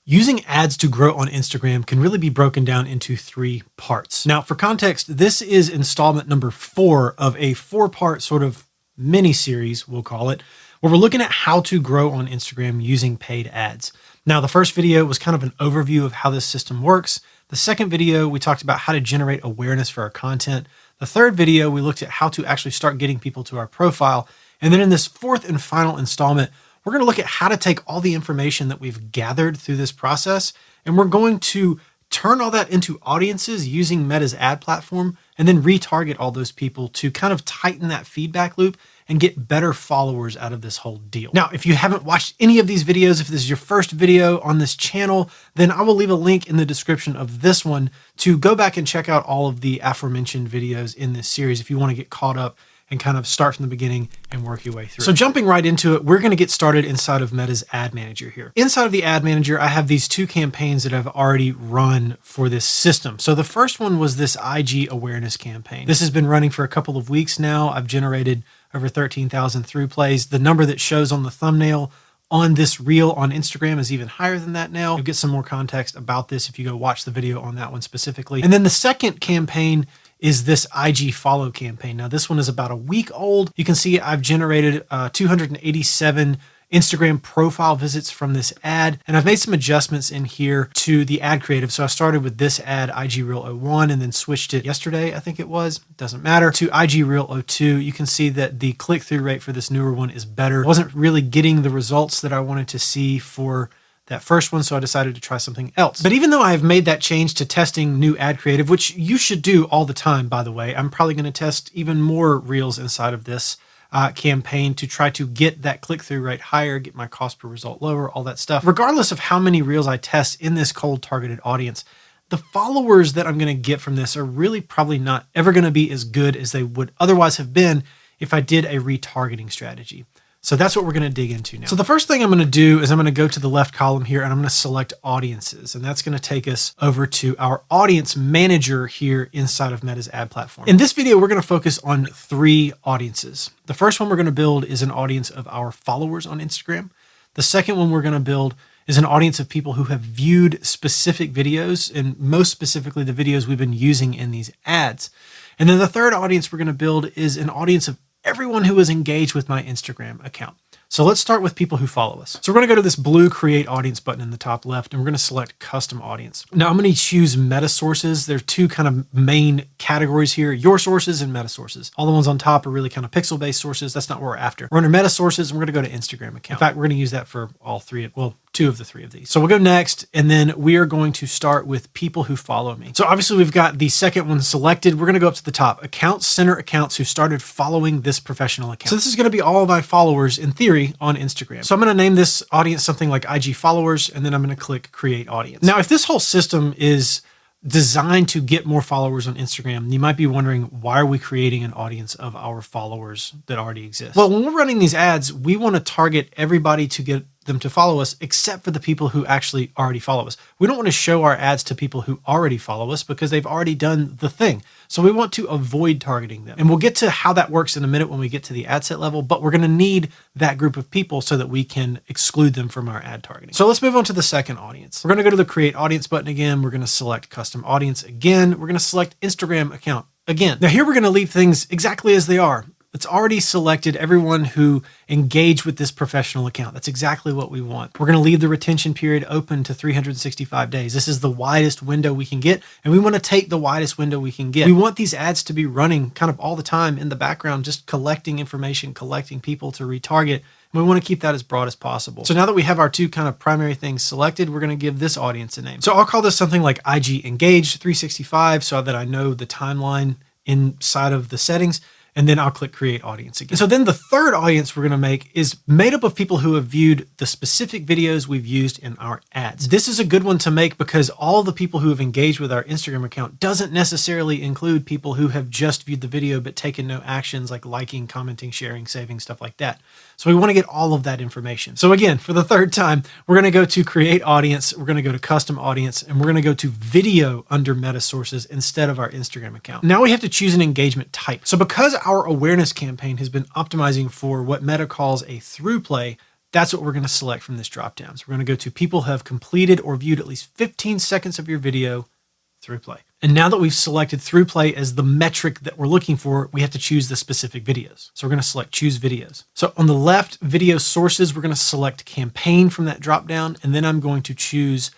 Using ads to grow on Instagram can really be broken down into 3 parts. Now, for context, this is installment number 4 of a 4-part sort of mini series, we'll call it, where we're looking at how to grow on Instagram using paid ads. Now, the first video was kind of an overview of how this system works. The second video, we talked about how to generate awareness for our content. The third video, we looked at how to actually start getting people to our profile. And then in this 4th and final installment, we're going to look at how to take all the information that we've gathered through this process, and we're going to turn all that into audiences using Meta's ad platform, and then retarget all those people to kind of tighten that feedback loop and get better followers out of this whole deal. Now, if you haven't watched any of these videos, if this is your first video on this channel, then I will leave a link in the description of this one to go back and check out all of the aforementioned videos in this series if you want to get caught up and kind of start from the beginning and work your way through. So jumping right into it, we're going to get started inside of Meta's ad manager here. Inside of the ad manager, I have these 2 campaigns that I've already run for this system. So the first one was this IG awareness campaign. This has been running for a couple of weeks now. I've generated over 13,000 through plays. The number that shows on the thumbnail on this reel on Instagram is even higher than that now. You'll get some more context about this if you go watch the video on that one specifically. And then the second campaign is this IG follow campaign. Now this one is about a week old. You can see I've generated 287 Instagram profile visits from this ad, and I've made some adjustments in here to the ad creative. So I started with this ad, IG Reel 01, and then switched it yesterday, I think it was, doesn't matter, to IG Reel 02. You can see that the click-through rate for this newer one is better. I wasn't really getting the results that I wanted to see for that first one, so I decided to try something else. But even though I have made that change to testing new ad creative, which you should do all the time, by the way, I'm probably going to test even more reels inside of this campaign to try to get that click-through rate higher, get my cost per result lower, all that stuff. Regardless of how many reels I test in this cold targeted audience, the followers that I'm going to get from this are really probably not ever going to be as good as they would otherwise have been if I did a retargeting strategy. So that's what we're going to dig into now. So the first thing I'm going to do is I'm going to go to the left column here and I'm going to select audiences. And that's going to take us over to our audience manager here inside of Meta's ad platform. In this video, we're going to focus on 3 audiences. The first one we're going to build is an audience of our followers on Instagram. The second one we're going to build is an audience of people who have viewed specific videos, and most specifically the videos we've been using in these ads. And then the third audience we're going to build is an audience of everyone who is engaged with my Instagram account. So let's start with people who follow us. So we're going to go to this blue create audience button in the top left, and we're going to select custom audience. Now I'm going to choose meta sources. There's 2 kind of main categories here, your sources and meta sources. All the ones on top are really kind of pixel based sources. That's not what we're after. We're under meta sources and we're going to go to Instagram account. In fact, we're going to use that for all 3 of, well, 2 of the 3 of these. So we'll go next, and then we are going to start with people who follow me. So obviously we've got the second one selected. We're going to go up to the top, accounts, center accounts who started following this professional account. So this is going to be all of my followers in theory on Instagram. So I'm going to name this audience something like IG followers, and then I'm going to click create audience. Now, if this whole system is designed to get more followers on Instagram, you might be wondering, why are we creating an audience of our followers that already exist? Well, when we're running these ads, we want to target everybody to get them to follow us, except for the people who actually already follow us. We don't want to show our ads to people who already follow us because they've already done the thing. So we want to avoid targeting them. And we'll get to how that works in a minute when we get to the ad set level, but we're going to need that group of people so that we can exclude them from our ad targeting. So let's move on to the second audience. We're going to go to the create audience button again. We're going to select custom audience again. We're going to select Instagram account again. Now here we're going to leave things exactly as they are. It's already selected everyone who engaged with this professional account. That's exactly what we want. We're going to leave the retention period open to 365 days. This is the widest window we can get, and we want to take the widest window we can get. We want these ads to be running kind of all the time in the background, just collecting information, collecting people to retarget. And we want to keep that as broad as possible. So now that we have our 2 kind of primary things selected, we're going to give this audience a name. So I'll call this something like IG Engaged 365 so that I know the timeline inside of the settings. And then I'll click create audience again. So then the third audience we're going to make is made up of people who have viewed the specific videos we've used in our ads. This is a good one to make because all the people who have engaged with our Instagram account doesn't necessarily include people who have just viewed the video but taken no actions like liking, commenting, sharing, saving, stuff like that. So we want to get all of that information. So again, for the third time, we're going to go to create audience, we're going to go to custom audience, and we're going to go to video under meta sources instead of our Instagram account. Now we have to choose an engagement type. So because our awareness campaign has been optimizing for what Meta calls a through play, That's what we're going to select from this dropdown. So we're going to go to people who have completed or viewed at least 15 seconds of your video through play. And now that we've selected through play as the metric that we're looking for, we have to choose the specific videos. So we're going to select choose videos. So on the left, video sources, we're going to select campaign from that dropdown. And then I'm going to choose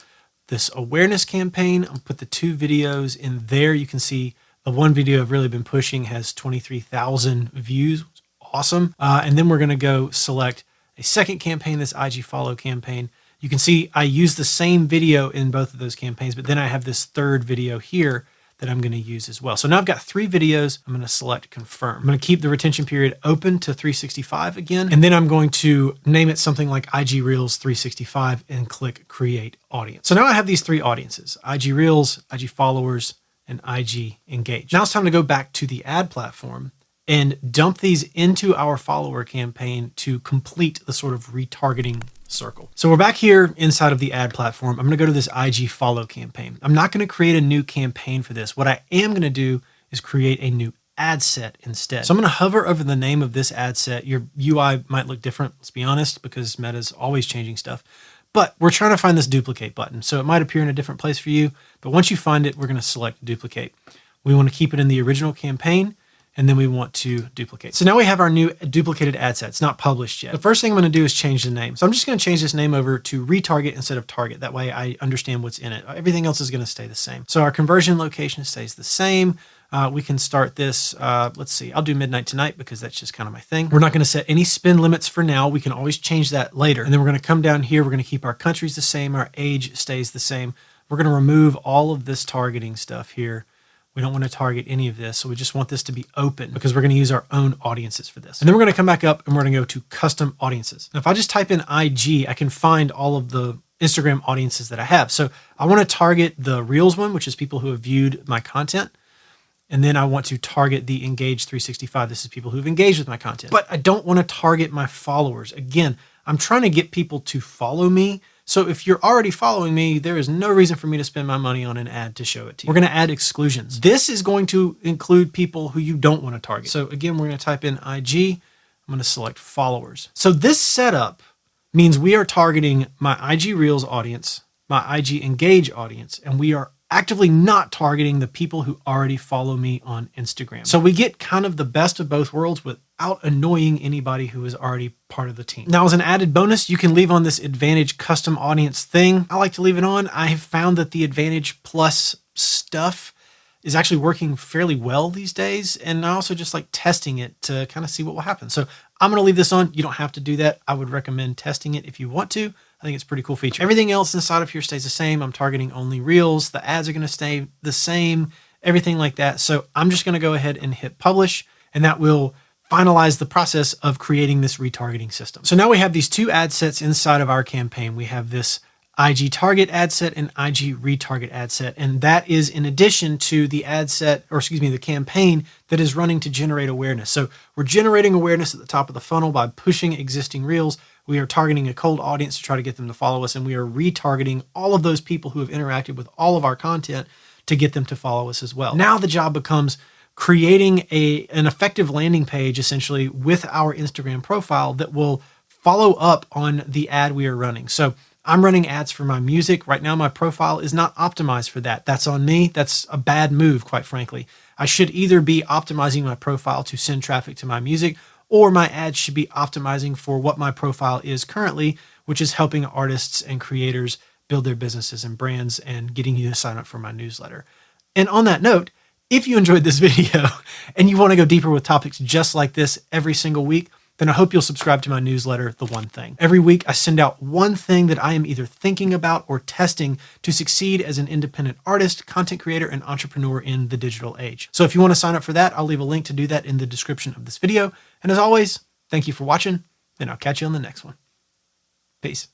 this awareness campaign. I'll put the 2 videos in there. You can see the one video I've really been pushing has 23,000 views. Awesome. And then we're going to go select a second campaign, this IG follow campaign. You can see I use the same video in both of those campaigns, but then I have this third video here that I'm going to use as well. So now I've got 3 videos. I'm going to select confirm. I'm going to keep the retention period open to 365 again. And then I'm going to name it something like IG Reels 365 and click create audience. So now I have these 3 audiences, IG Reels, IG followers, and IG engage. Now it's time to go back to the ad platform and dump these into our follower campaign to complete the sort of retargeting circle. So we're back here inside of the ad platform. I'm going to go to this IG follow campaign. I'm not going to create a new campaign for this. What I am going to do is create a new ad set instead. So I'm going to hover over the name of this ad set. Your UI might look different, let's be honest, because Meta's always changing stuff. But we're trying to find this duplicate button. So it might appear in a different place for you, but once you find it, we're going to select duplicate. We want to keep it in the original campaign, and then we want to duplicate. So now we have our new duplicated ad set. It's not published yet. The first thing I'm going to do is change the name. So I'm just going to change this name over to retarget instead of target. That way I understand what's in it. Everything else is going to stay the same. So our conversion location stays the same. We can start this, let's see, I'll do midnight tonight because that's just kind of my thing. We're not going to set any spend limits for now. We can always change that later. And then we're going to come down here. We're going to keep our countries the same. Our age stays the same. We're going to remove all of this targeting stuff here. We don't want to target any of this. So we just want this to be open because we're going to use our own audiences for this. And then we're going to come back up and we're going to go to custom audiences. Now, if I just type in IG, I can find all of the Instagram audiences that I have. So I want to target the Reels one, which is people who have viewed my content. And then I want to target the Engage 365. This is people who've engaged with my content. But I don't want to target my followers. Again, I'm trying to get people to follow me. So if you're already following me, there is no reason for me to spend my money on an ad to show it to you. We're going to add exclusions. This is going to include people who you don't want to target. So again, we're going to type in IG. I'm going to select followers. So this setup means we are targeting my IG Reels audience, my IG Engage audience, and we are actively not targeting the people who already follow me on Instagram. So we get kind of the best of both worlds without annoying anybody who is already part of the team. Now, as an added bonus, you can leave on this Advantage custom audience thing. I like to leave it on. I have found that the Advantage Plus stuff is actually working fairly well these days. And I also just like testing it to kind of see what will happen. So I'm going to leave this on. You don't have to do that. I would recommend testing it if you want to. I think it's a pretty cool feature. Everything else inside of here stays the same. I'm targeting only Reels. The ads are going to stay the same, everything like that. So I'm just going to go ahead and hit publish, and that will finalize the process of creating this retargeting system. So now we have these 2 ad sets inside of our campaign. We have this IG target ad set and IG retarget ad set. And that is in addition to the ad set, or excuse me, the campaign that is running to generate awareness. So we're generating awareness at the top of the funnel by pushing existing Reels. We are targeting a cold audience to try to get them to follow us. And we are retargeting all of those people who have interacted with all of our content to get them to follow us as well. Now the job becomes creating an effective landing page, essentially, with our Instagram profile that will follow up on the ad we are running. So I'm running ads for my music. Right now, my profile is not optimized for that. That's on me. That's a bad move, quite frankly. I should either be optimizing my profile to send traffic to my music, or my ads should be optimizing for what my profile is currently, which is helping artists and creators build their businesses and brands and getting you to sign up for my newsletter. And on that note, if you enjoyed this video and you want to go deeper with topics just like this every single week, then I hope you'll subscribe to my newsletter, The One Thing. Every week, I send out one thing that I am either thinking about or testing to succeed as an independent artist, content creator, and entrepreneur in the digital age. So if you want to sign up for that, I'll leave a link to do that in the description of this video. And as always, thank you for watching, and I'll catch you on the next one. Peace.